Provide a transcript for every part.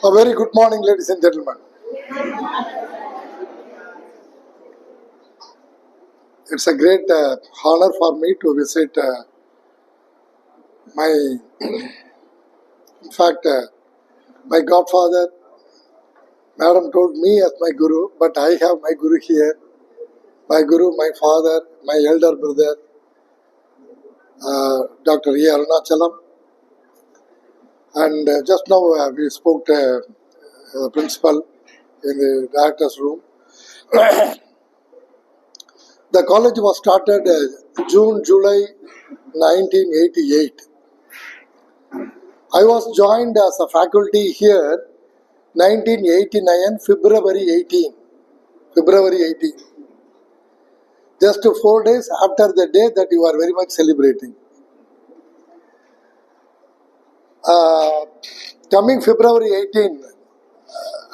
A very good morning, ladies and gentlemen. It's a great honor for me to visit my, in fact, my godfather. Madam told me as my guru, but I have my guru here. My guru, my father, my elder brother, Dr. E. Arunachalam. And just now we spoke to the principal in the director's room. The college was started July 1988. I was joined as a faculty here 1989, February 18. Just 4 days after the day that you are very much celebrating. Coming February 18,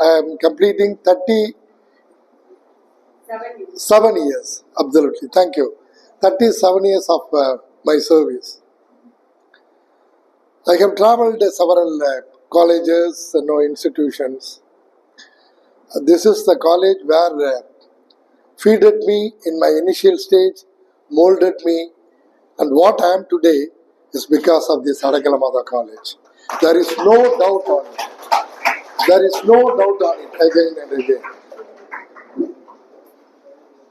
I am completing 37 years. Absolutely, thank you. 37 years of my service. I have travelled several colleges and institutions. This is the college where feeded me in my initial stage, molded me, and what I am today is because of this ADAIKALAMATHA college. There is no doubt on it. There is no doubt on it again and again.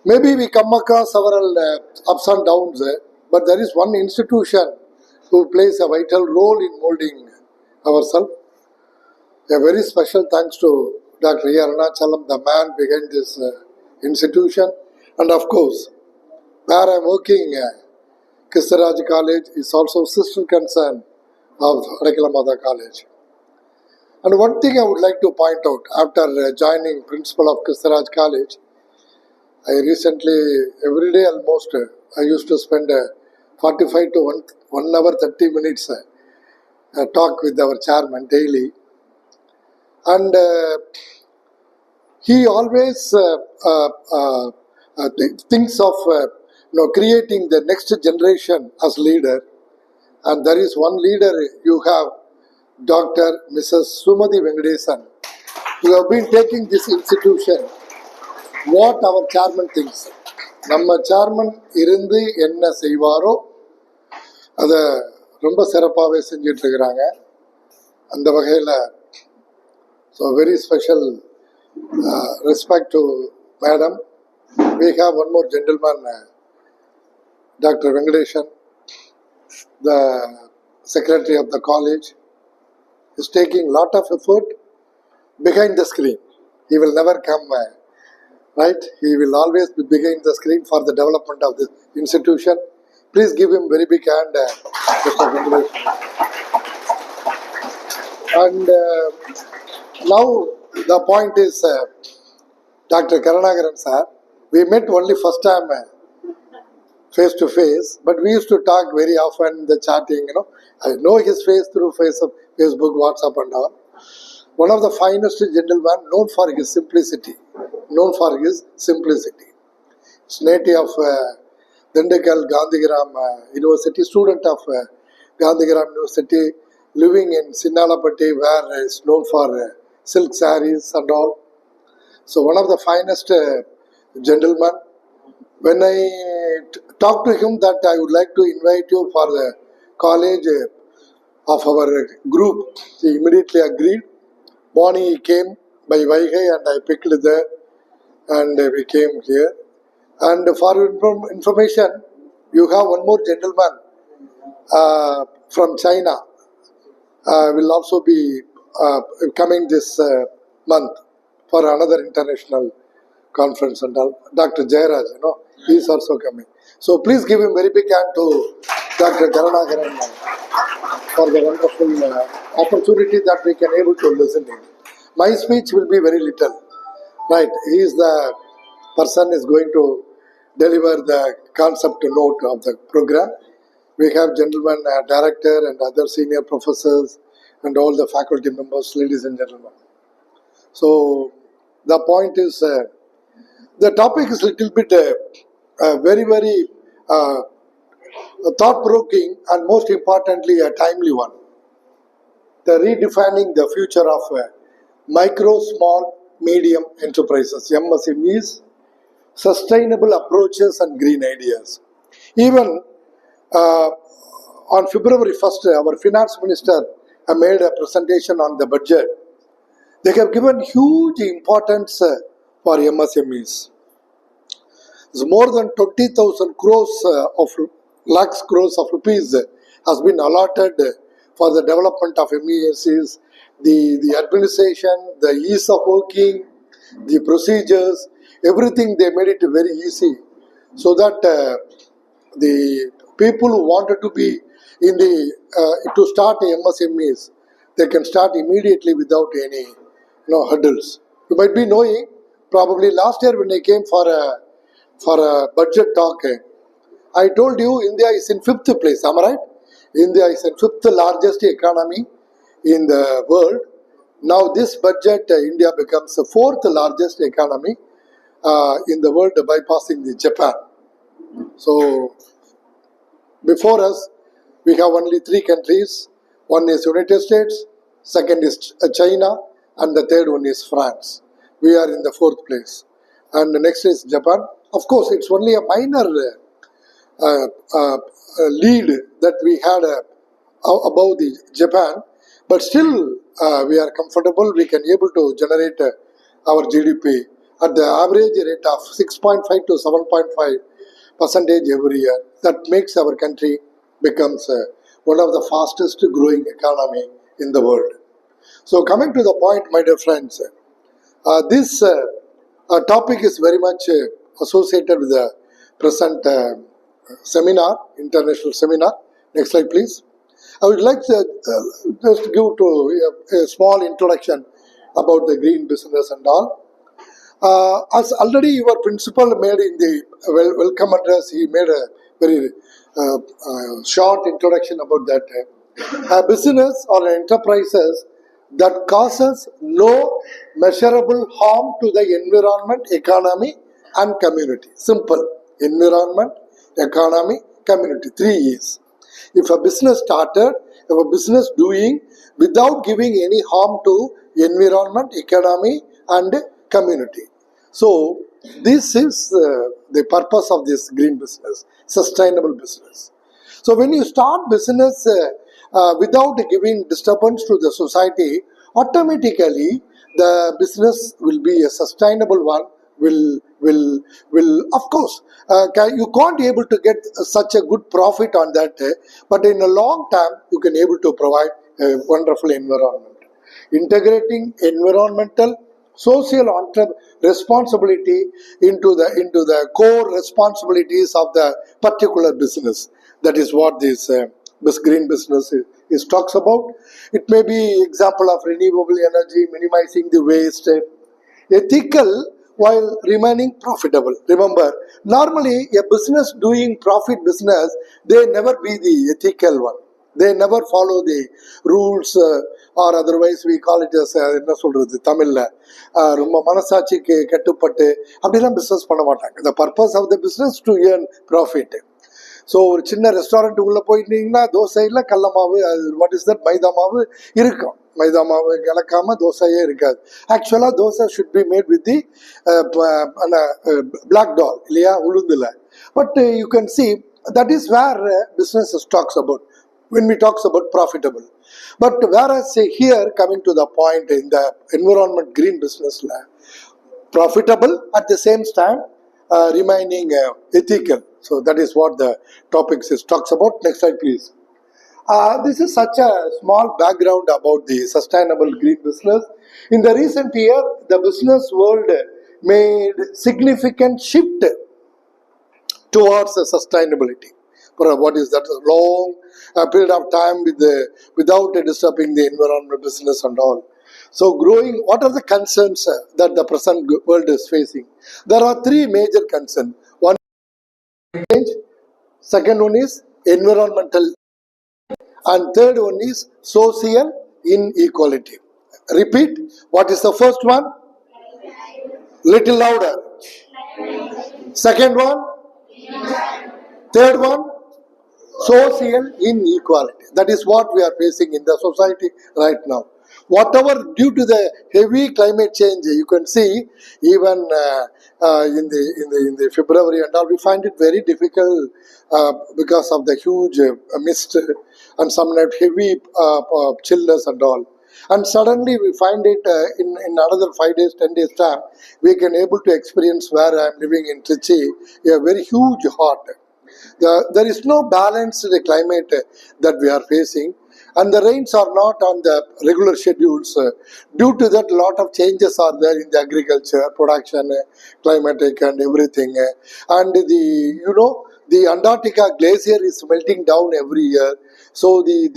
Maybe we come across several ups and downs, but there is one institution who plays a vital role in molding ourselves. A very special thanks to Dr. E. Arunachalam, the man behind this institution, and of course, where I am working, Christhu Raj College is also sister concern of ADAIKALAMATHA College. And one thing I would like to point out, after joining principal of Christhu Raj College, I recently, every day almost, I used to spend 45 to 1 hour 30 minutes talk with our chairman daily. And he always thinks of creating the next generation as leader. And there is one leader you have, Dr. Mrs. Sumati Venkatesan. You have been taking this institution. What our chairman thinks. நம்ம chairman இருந்து என்ன செய்வாரோ அதை ரொம்ப சிறப்பாகவே செஞ்சிட்டு இருக்கிறாங்க. அந்த வகையில் so very special respect to madam. We have one more gentleman, Dr. Venkatesan, the secretary of the college, is taking lot of effort behind the screen. He will never come right? He will always be behind the screen for the development of this institution. Please give him very big hand, Mr. Venkatesan. And now the point is, Dr. Karunagaran sir, we met only first time face to face, but we used to talk very often, the chatting, I know his face through Facebook, WhatsApp and all. One of the finest gentlemen, known for his simplicity. It's native of Dindakal Gandhigram University, student of Gandhigram University, living in Sinnalapatti, where is known for silk sarees and all. So one of the finest gentlemen. When I talked to him that I would like to invite you for the college of our group, he immediately agreed. Morning he came by Vaigai and I picked there and we came here. And for information, you have one more gentleman from China will also be coming this month for another international conference and all. Dr. Jairaj, he is also coming. So please give him very big hand to Dr. Karunagaran for the wonderful opportunity that we can able to listen to. My speech will be very little. Right, he is the person is going to deliver the concept note of the program. We have gentlemen, director and other senior professors and all the faculty members, ladies and gentlemen. So the point is, the topic is little bit very, very thought-provoking and most importantly a timely one. The redefining the future of micro, small, medium enterprises, MSMEs, sustainable approaches and green ideas. Even on February 1st, our finance minister made a presentation on the budget. They have given huge importance for MSMEs. It's more than 20,000 crores of lakhs crores of rupees has been allotted for the development of MESs, the administration, the ease of working, the procedures, everything they made it very easy so that the people who wanted to be in the to start MSMEs, they can start immediately without any hurdles. You might be knowing, probably last year when I came for a budget talk, I told you India is in 5th place. Am I right? India is the 5th largest economy in the world. Now this budget, India becomes the 4th largest economy in the world, bypassing the Japan. So before us, we have only 3 countries. One is United States, second is China, and the third one is France. We are in the 4th place. And the next is Japan. Of course, it's only a minor lead that we had above the Japan, but still we are comfortable. We can able to generate our GDP at the average rate of 6.5 to 7.5% every year. That makes our country becomes one of the fastest growing economy in the world. So coming to the point, my dear friends, this topic is very much associated with the present seminar, international seminar. Next slide, please. I would like to just give to a small introduction about the green business and all. As already your principal made in the welcome address, he made a very short introduction about that. A business or enterprises that causes no measurable harm to the environment, economy and community. Simple. Environment, economy, community. 3 E's. If a business started, if a business doing without giving any harm to environment, economy and community. So this is the purpose of this green business, sustainable business. So when you start business without giving disturbance to the society, automatically the business will be a sustainable one. Will of course you can't able to get such a good profit on that, but in a long term you can able to provide a wonderful environment. Integrating environmental, social responsibility into the core responsibilities of the particular business. That is what this green business is talks about. It may be example of renewable energy, minimizing the waste, ethical while remaining profitable. Remember, normally a business doing profit business, they never be the ethical one. They never follow the rules or otherwise we call it as என்ன சொல்றது தமிழ்ல ரொம்ப மனசாட்சிக்கு கட்டுப்பட்டு அப்படிலாம் business பண்ண மாட்டாங்க. The purpose of the business to earn profit. So ஒரு சின்ன ரெஸ்டாரண்ட் உள்ள போயிட்டீங்கன்னா தோசையில் கடல மாவு, வாட் இஸ் தட், மைதா மாவு இருக்கும். மைதா மாவு கலக்காம தோசையே இருக்காது. ஆக்சுவலாக dosa should be made with the black dal இல்லையா, உளுந்துல. But you can see that is where business talks about when we talks about profitable. But whereas here coming to the point in the environment green business, profitable at the same time remaining ethical. So that is what the topics is talks about. Next slide, please. This is such a small background about the sustainable green business. In the recent year, the business world made significant shift towards sustainability. For what is that, a long period of time without disturbing the environment business and all. So growing, what are the concerns that the present world is facing? There are 3 major concerns. One is change, second one is environmental, and third one is social inequality. Repeat, what is the first one? Little louder. Second one? Third one? Social inequality. That is what we are facing in the society right now. Whatever due to the heavy climate change, you can see even in the February and all, we find it very difficult because of the huge mist and some heavy chillness and all. And suddenly we find it in another 5 days, 10 days time, we can able to experience where I am living in Trichy, a very huge hot. There is no balance in the climate that we are facing, and the rains are not on the regular schedules. Due to that, a lot of changes are there in the agriculture, production, climatic and everything. And the Antarctica glacier is melting down every year. So the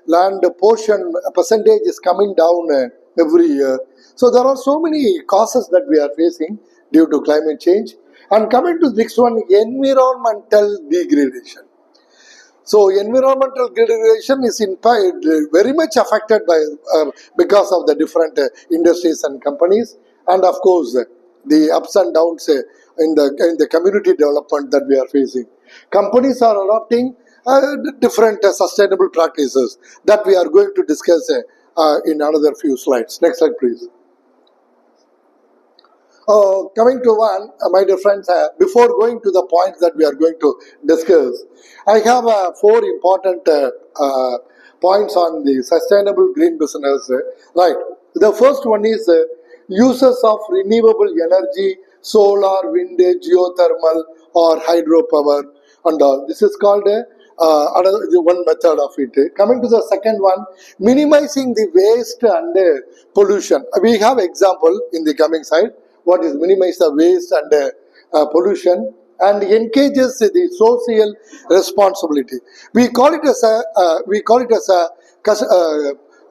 land portion percentage is coming down every year. So there are so many causes that we are facing due to climate change. And coming to the next one, environmental degradation. So environmental degradation is in fact very much affected by because of the different industries and companies, and of course the ups and downs in the community development that we are facing. Companies are adopting different sustainable practices that we are going to discuss in another few slides. Next slide, please. Coming to one, my dear friends, before going to the points that we are going to discuss, I have 4 important points on the sustainable green business. Right. The first one is uses of renewable energy, solar, wind, geothermal or hydropower and all. This is called another one method of it. Coming to the second one, minimizing the waste and pollution. We have example in the coming slide. What is minimize the waste and pollution and engages the social responsibility. We call it as a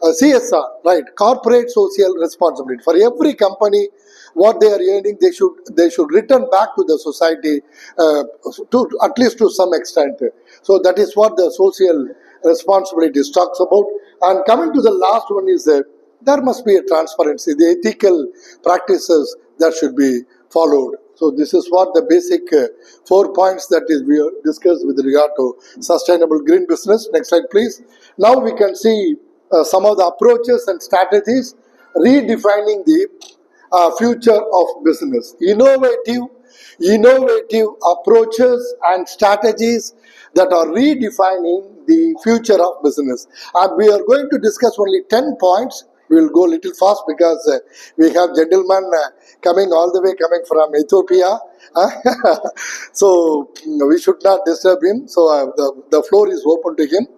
CSR, right? Corporate social responsibility. For every company, what they are earning, they should return back to the society to at least to some extent. So that is what the social responsibility talks about. And coming to the last one is there must be a transparency, the ethical practices that should be followed. So this is what the basic 4 points that is we discussed with regard to sustainable green business. Next slide, please. Now we can see some of the approaches and strategies redefining the future of business. Innovative approaches and strategies that are redefining the future of business. And we are going to discuss only 10 points. We will go a little fast because we have gentlemen coming all the way from Ethiopia. So we should not disturb him. So the floor is open to him.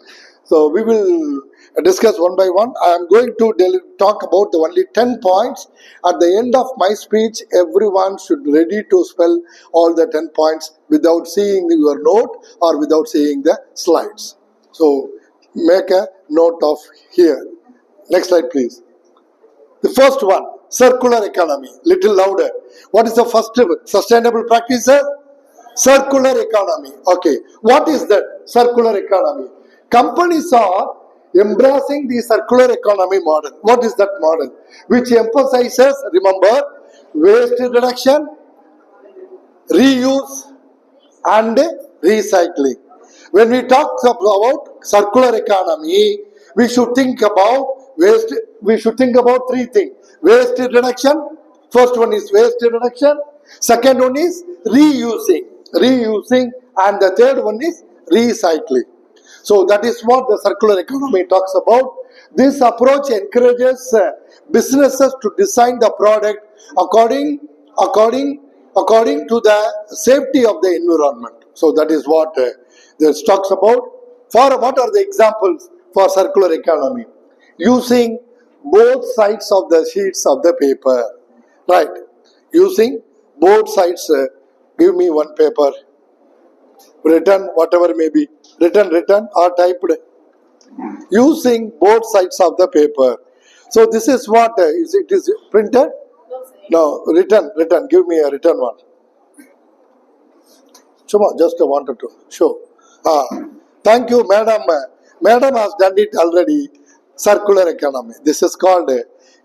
So we will discuss one by one. I am going to talk about the only 10 points. At the end of my speech, everyone should be ready to spell all the 10 points without seeing your note or without seeing the slides. So make a note of here. Next slide, please. The first one, circular economy. Little louder. What is the first sustainable practice? Circular economy. Okay. What is that circular economy? Companies are embracing the circular economy model. What is that model? Which emphasizes, remember, waste reduction, reuse and recycling. When we talk about circular economy, we should think about waste. We should think about 3 things. Waste reduction. First one is waste reduction. Second one is reusing, and the third one is recycling. So that is what the circular economy talks about. This approach encourages businesses to design the product according to the safety of the environment. So that is what this talks about. For what are the examples for circular economy? Using both sides of the sheets of the paper, right? Using both sides. Give me one paper. Written, whatever may be. Written or typed. Using both sides of the paper. So this is what it is printed? No, written. Give me a written one. Just wanted to show. Thank you, madam. Madam has done it already. Circular economy. This is called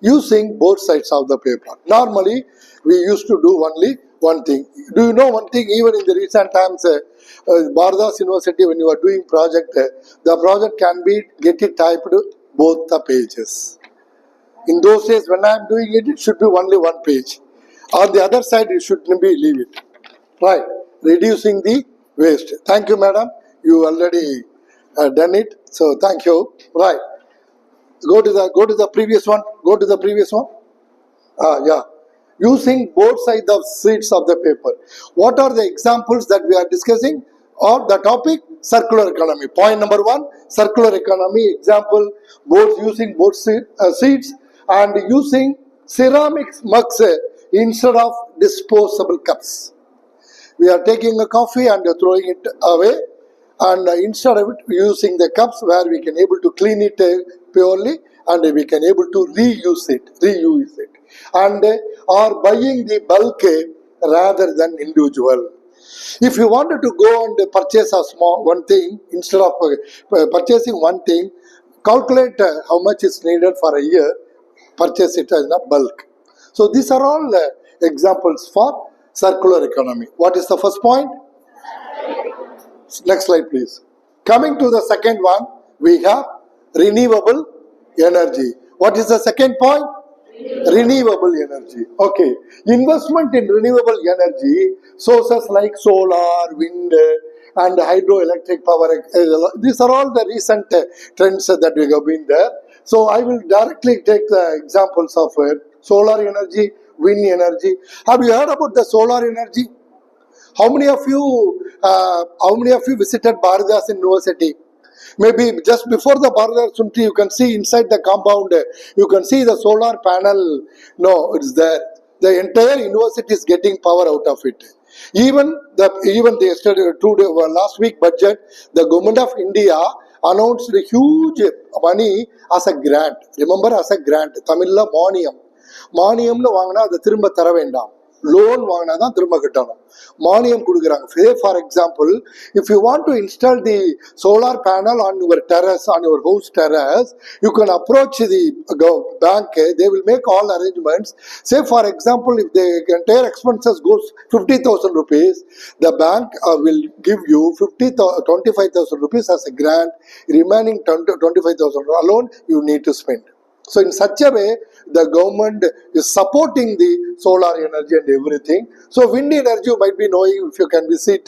using both sides of the paper. Normally, we used to do only one thing. Do you know one thing? Even in the recent times, Baradas University, when you are doing project, the project can be get it typed both the pages. In those days, when I am doing it, it should be only one page. On the other side, it should be leave it. Right. Reducing the waste. Thank you, madam. You already done it. So thank you. Right. Go to the previous one. Go to the previous one. Yeah. Using both sides of sheets of the paper. What are the examples that we are discussing? Or the topic? Circular economy. Point number 1, circular economy. Example, both using both sheets and using ceramic mugs instead of disposable cups. We are taking a coffee and throwing it away, and instead of it using the cups where we can able to clean it purely and we can able to reuse it, and or buying the bulk rather than individual. If you wanted to go and purchase a small one thing, instead of purchasing one thing, calculate how much is needed for a year, purchase it in a bulk. So these are all examples for circular economy. What is the first point? Next slide, please. Coming to the second one, we have renewable energy. What is the second point? Renewable energy. Okay. Investment in renewable energy sources like solar, wind, and hydroelectric power. These are all the recent trends that we have been there. So I will directly take the examples of solar energy, wind energy. Have you heard about the solar energy? How many of you visited Bharadas University? Maybe just before the Bharadas University, you can see inside the compound, you can see the solar panel. No, it's there. The entire university is getting power out of it. Even yesterday, last week budget, the government of India announced a huge money as a grant. Remember, as a grant, Tamilla Monium. மானியம்னு வாங்கினா அதை திரும்ப தர வேண்டாம், loan வாங்கினா தான் திரும்ப கட்டணும். மானியம் கொடுக்குறாங்க. For example, if you want to install the solar panel on your terrace, on your house terrace, you can approach the bank. They will make all arrangements. Say for example, if the entire expenses goes 50,000 rupees, the bank will give you 25,000 rupees as a grant. Remaining 25,000 alone you need to spend. So in such a way, the government is supporting the solar energy and everything. So wind energy, you might be knowing, if you can visit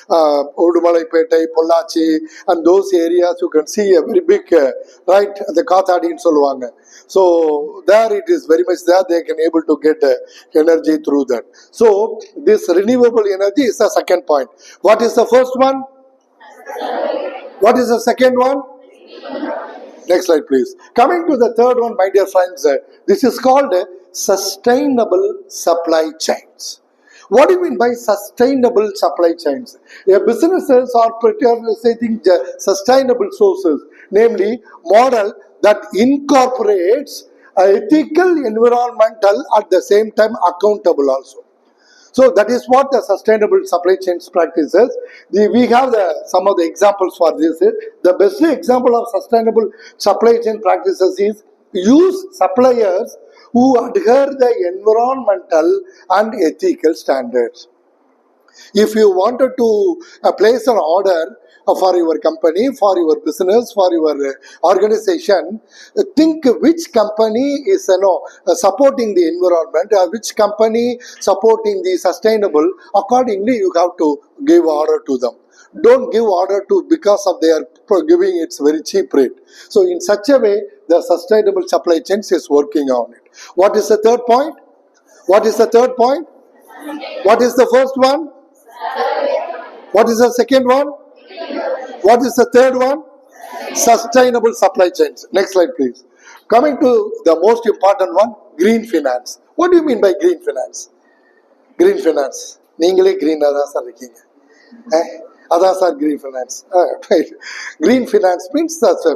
Odumalaipetai, Pollachi, and those areas, you can see a very big, right, the Kathadi in Solvanga. So there it is very much there, they can able to get energy through that. So this renewable energy is the second point. What is the first one? What is the second one? Next slide, please. Coming to the third one, my dear friends, this is called sustainable supply chains. What do you mean by sustainable supply chains? Businesses are prioritizing sustainable sources, namely model that incorporates ethical, environmental, at the same time accountable also. So that is what the sustainable supply chains practices. We have some of the examples for this. The best example of sustainable supply chain practices is use suppliers who adhere the environmental and ethical standards. If you wanted to place an order for your company, for your business, for your organization, think which company is supporting the environment, which company supporting the sustainable. Accordingly, you have to give order to them. Don't give order to because of they are giving its very cheap rate. So in such a way, the sustainable supply chains is working on it. What is the third point? What is the third point? What is the first one? What is the second one? What is the third one? Sustainable supply chains. Next slide, please. Coming to the most important one, green finance. What do you mean by green finance? Green finance. நீங்களே green-ஆ தான் sir இருக்கீங்க. அதான் sir green finance. Green finance means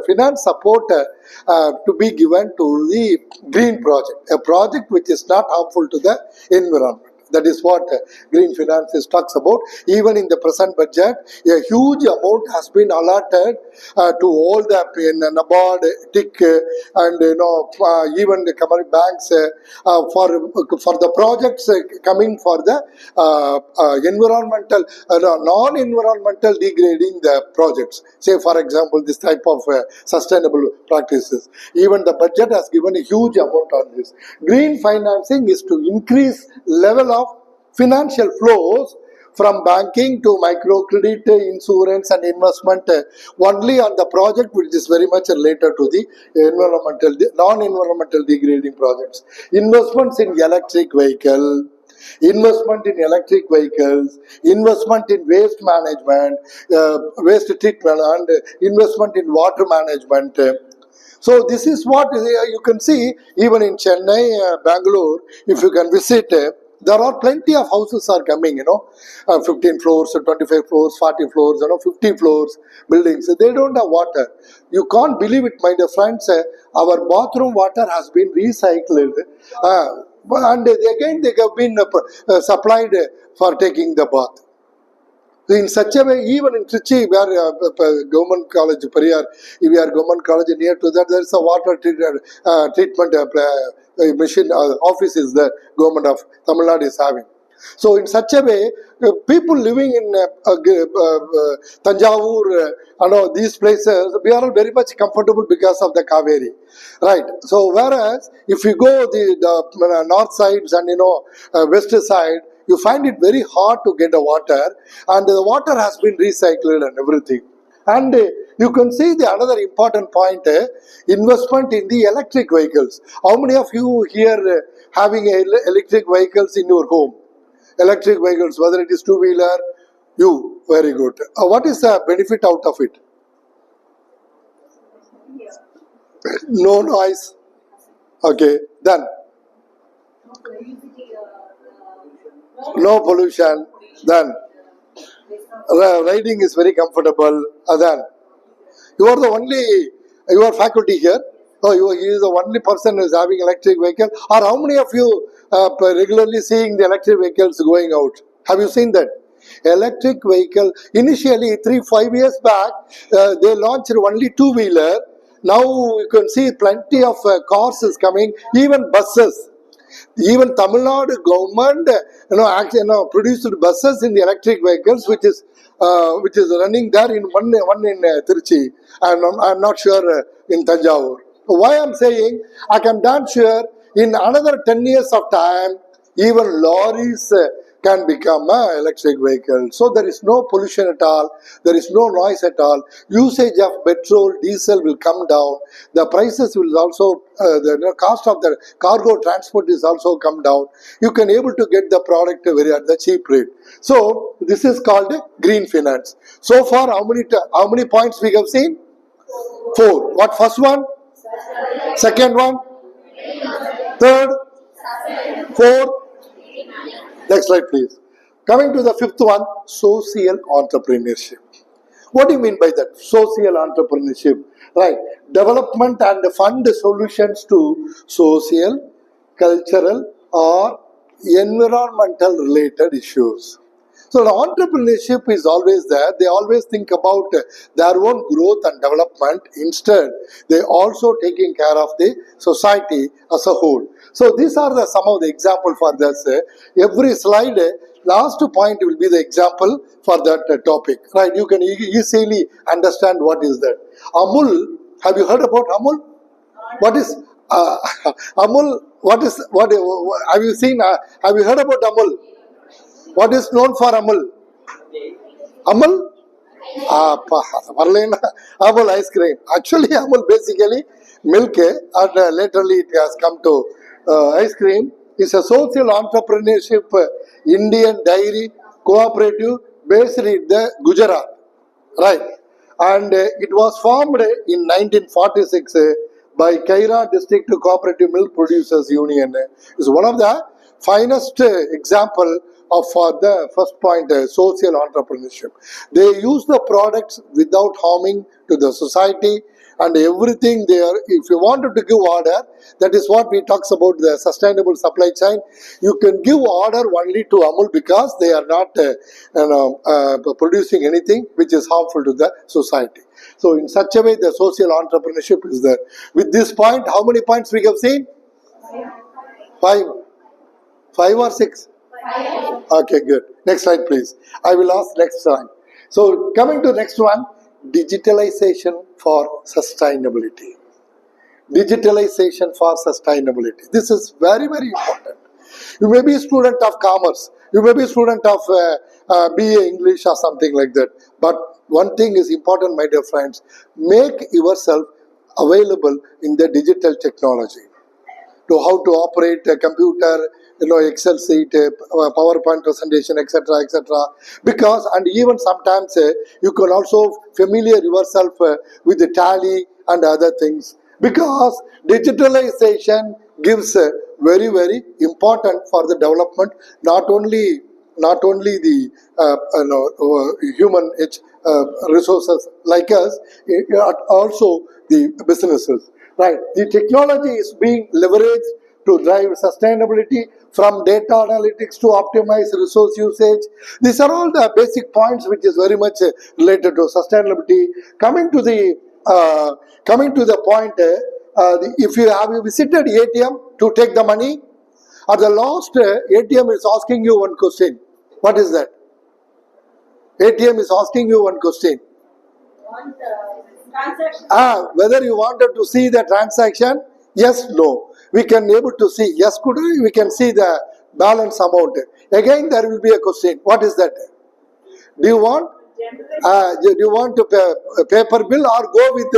finance support to be given to the green project. A project which is not harmful to the environment. That is what green finance talks about. Even in the present budget, a huge amount has been allotted to all the NABARD, TIC, and even the commercial banks for the projects coming for the environmental, non-environmental degrading the projects. Say for example, this type of sustainable practices. Even the budget has given a huge amount on this. Green financing is to increase level of financial flows from banking to microcredit, insurance and investment only on the project which is very much related to the non-environmental degrading projects. Investments in electric vehicles, investment in waste management, waste treatment, and investment in water management. So this is what you can see even in Chennai, Bangalore. If you can visit, there are plenty of houses are coming, 15 floors, 25 floors, 40 floors, 50 floors buildings. They don't have water. You can't believe it, my dear friends. Our bathroom water has been recycled. And again they have been supplied for taking the bath. In such a way, even in Trichy, where government college, Periyar, if we are government college near to that, there is a water treatment machine office is the government of Tamil Nadu is having. So in such a way, people living in Tanjavur, these places, we are all very much comfortable because of the Kaveri, right? So whereas if you go the north sides and west side, you find it very hard to get the water, and the water has been recycled and everything. And you can see the another important point, investment in the electric vehicles. How many of you here having electric vehicles in your home? Electric vehicles, whether it is two-wheeler, you, very good. What is the benefit out of it? No noise. Okay, done. No pollution, then riding is very comfortable, then you are the only, your faculty here, he is the only person who is having electric vehicle, or how many of you regularly seeing the electric vehicles going out? Have you seen that? Electric vehicle, initially 3-5 years back, they launched only two-wheeler. Now you can see plenty of cars is coming, even buses. Even Tamil Nadu government, produced buses in the electric vehicles, which is running there in one in Trichy, and I'm not sure in Tanjavur. Why I'm saying, I can damn sure in another 10 years of time, even lorries can become electric vehicles. So there is no pollution at all, there is no noise at all. Usage of petrol, diesel will come down. The prices will also, the cost of the cargo transport is also come down. You can able to get the product at the cheap rate. So this is called green finance. So far, how many points we have seen? 4. What first one? Second one? Third? Fourth? Next slide, please. Coming to the fifth one, social entrepreneurship. What do you mean by that? Social entrepreneurship. Right. Development and fund solutions to social, cultural, or environmental related issues. So the entrepreneurship is always there. They always think about their own growth and development. Instead, they also taking care of the society as a whole. So these are some of the example for this. Every slide, last point will be the example for that topic. Right? You can easily understand what is that. Amul, have you heard about Amul? What is Amul? What have you seen? Have you heard about Amul? What is known for Amul? Amul? Amul ice cream. Actually, Amul basically milk, and laterly it has come to ice cream. It's a social entrepreneurship Indian dairy cooperative based in the Gujarat. Right. And it was formed in 1946 by Kaira District Cooperative Milk Producers Union. It's one of the finest example of the first point, social entrepreneurship. They use the products without harming to the society and everything there. If you wanted to give order, that is what we talks about the sustainable supply chain. You can give order only to Amul because they are not producing anything which is harmful to the society. So in such a way, the social entrepreneurship is there. With this point, how many points we have seen? Five. Five or six? Okay, good. Next slide, please. I will ask next time. So coming to next one, digitalization for sustainability. Digitalization for sustainability. This is very, very important. You may be a student of commerce. You may be a student of BA English or something like that. But one thing is important, my dear friends. Make yourself available in the digital technology. To how to operate a computer, Excel sheet, PowerPoint presentation, etc., etc. Because, and even sometimes you can also familiar yourself with the Tally and other things. Because digitalization gives very, very important for the development, not only the human resources like us, also the businesses. Right. The technology is being leveraged to drive sustainability, from data analytics to optimize resource usage. These are all the basic points which is very much related to sustainability. Coming to the point, if you have visited ATM to take the money, at the last ATM is asking you one question. What is that? ATM is asking you one question. Whether you wanted to see the transaction, yes, no. We can able to see, yes, could we can see the balance amount. Again, there will be a question. What is that? Do you want to pay a paper bill or go with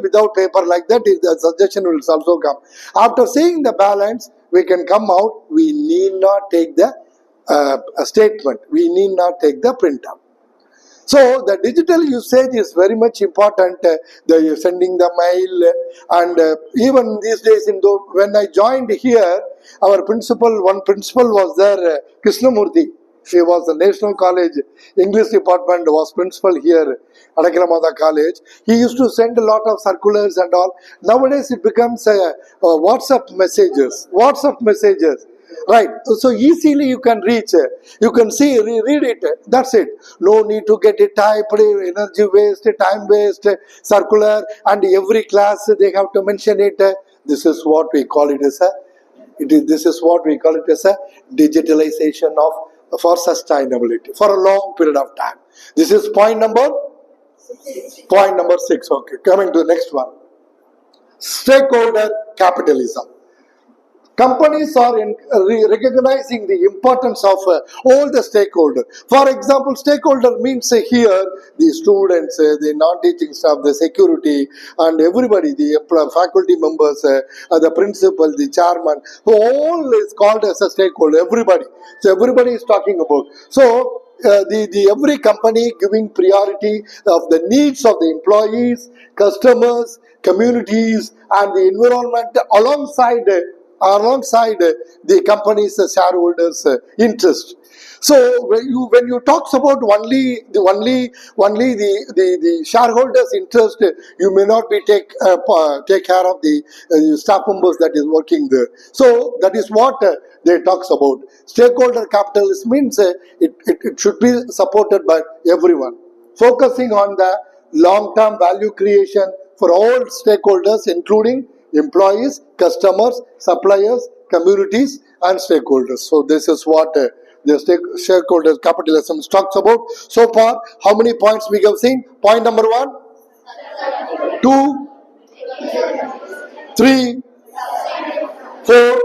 without paper like that? The suggestion will also come. After seeing the balance, we can come out. We need not take the statement. We need not take the printout. So the digital usage is very much important. The sending the mail, and even these days, when I joined here, our one principal was there, Krishnamurthy. He was the National College English Department was principal here, ADAIKALAMATHA College. He used to send a lot of circulars and all. Nowadays it becomes WhatsApp messages. Right, so easily you can reach, you can see, read it, that's it. No need to get it typed, energy waste, time waste, circular, and every class they have to mention it. This is what we call it as a digitalization for sustainability for a long period of time. This is point number 6. Okay, coming to the next one. Stakeholder capitalism. Companies are recognizing the importance of all the stakeholders. For example, stakeholder means here the students, the non-teaching staff, the security, and everybody, the faculty members, the principal, the chairman, all is called as a stakeholder. Everybody. So everybody is talking about. So every company giving priority of the needs of the employees, customers, communities, and the environment alongside the company's shareholders' interest. So when you talk about only the shareholders' interest, you may not be take care of the staff members that is working there. So that is what they talks about. Stakeholder capitalism means it should be supported by everyone, focusing on the long-term value creation for all stakeholders, including employees, customers, suppliers, communities, and stakeholders. So this is what the stakeholder capitalism talks about. So far, how many points we have seen? Point number 1, 2, 3, 4,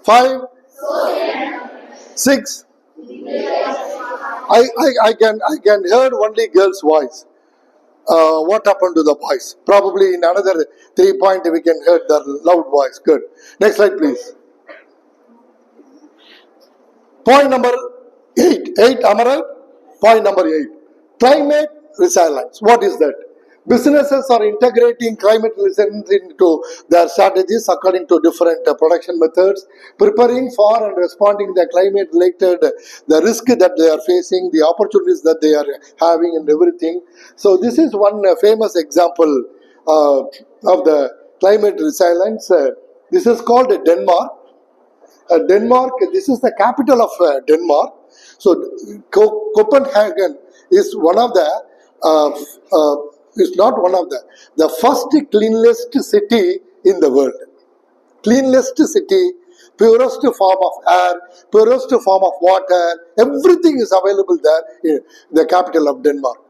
5, 6. I can hear only girls' voice. What happened to the voice? Probably in another 3 points we can hear the loud voice. Good. Next slide, please. Point number 8. Am I right? Point number 8. Climate resilience. What is that? Businesses are integrating climate resilience into their strategies according to different production methods, preparing for and responding to the climate-related the risk that they are facing, the opportunities that they are having, and everything. So this is one famous example of the climate resilience. This is called Denmark. Denmark. This is the capital of Denmark. So Copenhagen is one of the is not one of the first cleanest city in the world. Cleanest city, purest form of air, purest form of water, everything is available there in the capital of Denmark,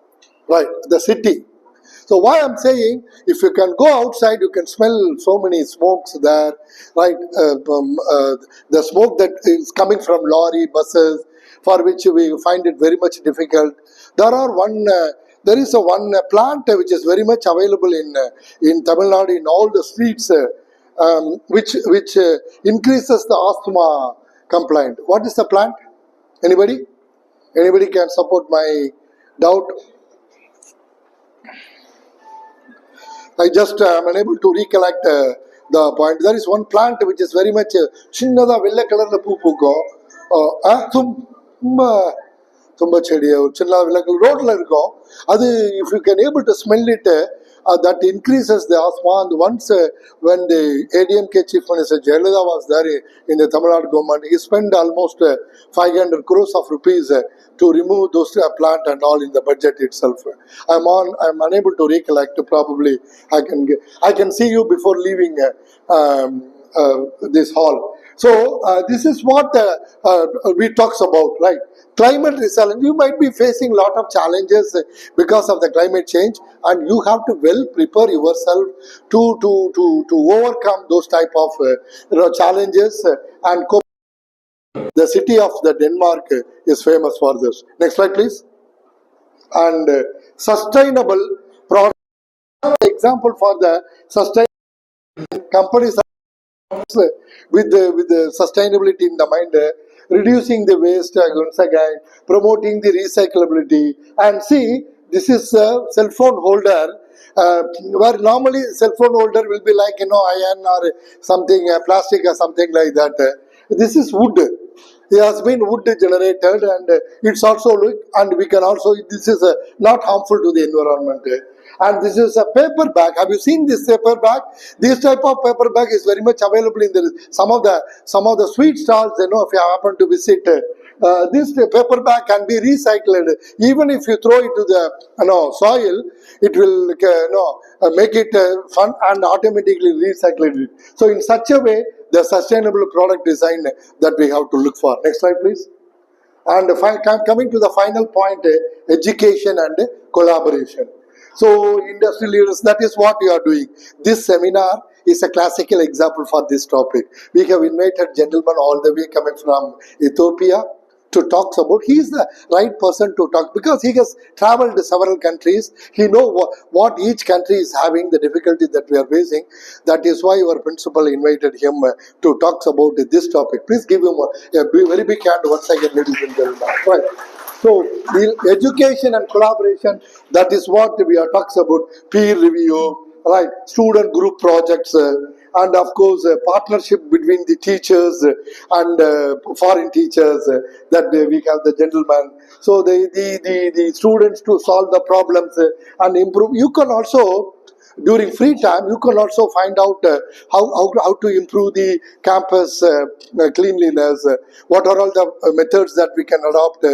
right? The city. So why I'm saying, if you can go outside, you can smell so many smokes there, right? The smoke that is coming from lorry, buses, for which we find it very much difficult. There is one plant which is very much available in Tamil Nadu in all the streets, which increases the asthma complaint. What is the plant? Anybody? Anybody can support my doubt? I just am unable to recollect the point. There is one plant which is very much chinnada vella color la poo thumba செடி சின்ன விளக்கு ரோட்ல இருக்கும் அது. If you can able to smell it, that increases the asthma. And once when the ADMK chief minister Jayalalitha was there in the Tamil Nadu government, he spent almost 500 crores of rupees to remove those plant and all in the budget itself. I'm unable to recollect. Probably I can see you before leaving this hall. So this is what we talks about, right? Climate resilience. You might be facing a lot of challenges because of the climate change, and you have to well prepare yourself to overcome those type of challenges and cope. The city of the Denmark is famous for this. Next slide, please. And sustainable product. Example for the sustainable companies with the sustainability in the mind, reducing the waste, once again, promoting the recyclability. And see, this is a cell phone holder, where normally cell phone holder will be like, iron or something, plastic or something like that. This is wood. It has been wood generated, and it's also, and we can also, this is not harmful to the environment. And this is a paper bag. Have you seen this paper bag? This type of paper bag is very much available in some of the sweet stalls. If you happen to visit, this paper bag can be recycled. Even if you throw it to the soil, it will make it fun and automatically recycle it. So in such a way, the sustainable product design that we have to look for. Next slide, please. And coming to the final point, education and collaboration. So industry leaders, that is what we are doing. This seminar is a classical example for this topic. We have invited gentlemen all the way coming from Ethiopia to talk about. He is the right person to talk because he has traveled to several countries. He knows what each country is having, the difficulty that we are facing. That is why our principal invited him to talk about this topic. Please give him a very big hand once again, ladies and gentlemen. Right. So, education and collaboration, that is what we are talking about. Peer review, right? Student group projects, and of course, partnership between the teachers and foreign teachers. That we have the gentleman. So, the students to solve the problems and improve. You can also, during free time, you can also find out how to improve the campus cleanliness, what are all the methods that we can adopt.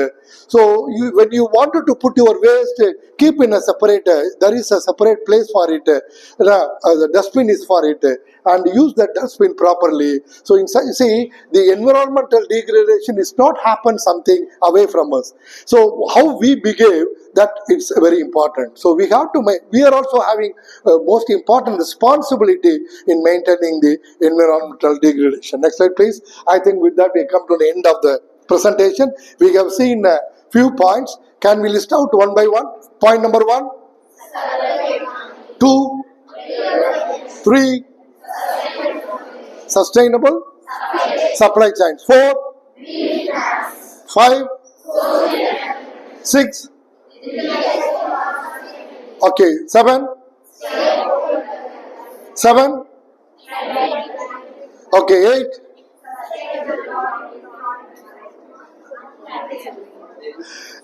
So when you wanted to put your waste, keep in a separate, there is a separate place for it, the dustbin is for it, and use that dustbin properly. So see, the environmental degradation is not happen something away from us. So how we behave, that it's very important. So we have to we are also having most important responsibility in maintaining the environmental degradation. Next slide, please. I think with that we come to the end of the presentation. We have seen a few points. Can we list out one by one? Point number 1, 2, 3, sustainable supply chains. 4, 5, 6, Okay, 7? 7? Okay, 8?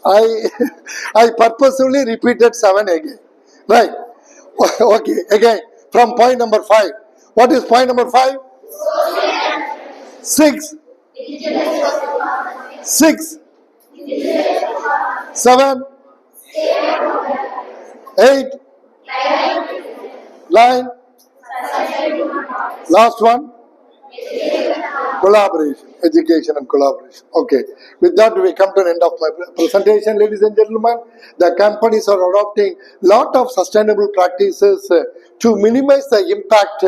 I I purposely repeated 7 again. Right. Okay, again, from point number 5. What is point number 5? 6. 6. 7. 8. 9. Last one? Collaboration, education and collaboration. Okay. With that, we come to the end of my presentation, ladies and gentlemen. The companies are adopting lot of sustainable practices to minimize the impact,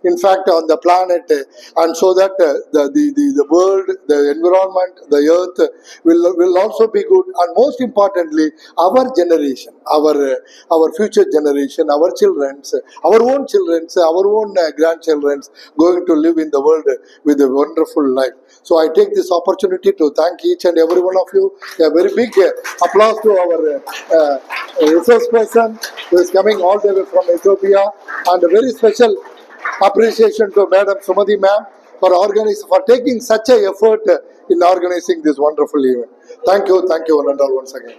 in fact, on the planet, and so that the world, the environment, the earth will also be good. And most importantly, our generation, our future generation, our children's, our own children's, our own grandchildren's going to live in the world with a wonderful life. So I take this opportunity to thank each and every one of you. A very big applause to our resource person who is coming all the way from Ethiopia, and a very special appreciation to Madam Sumati ma'am for taking such a effort in organizing this wonderful event. Thank you one and all once again.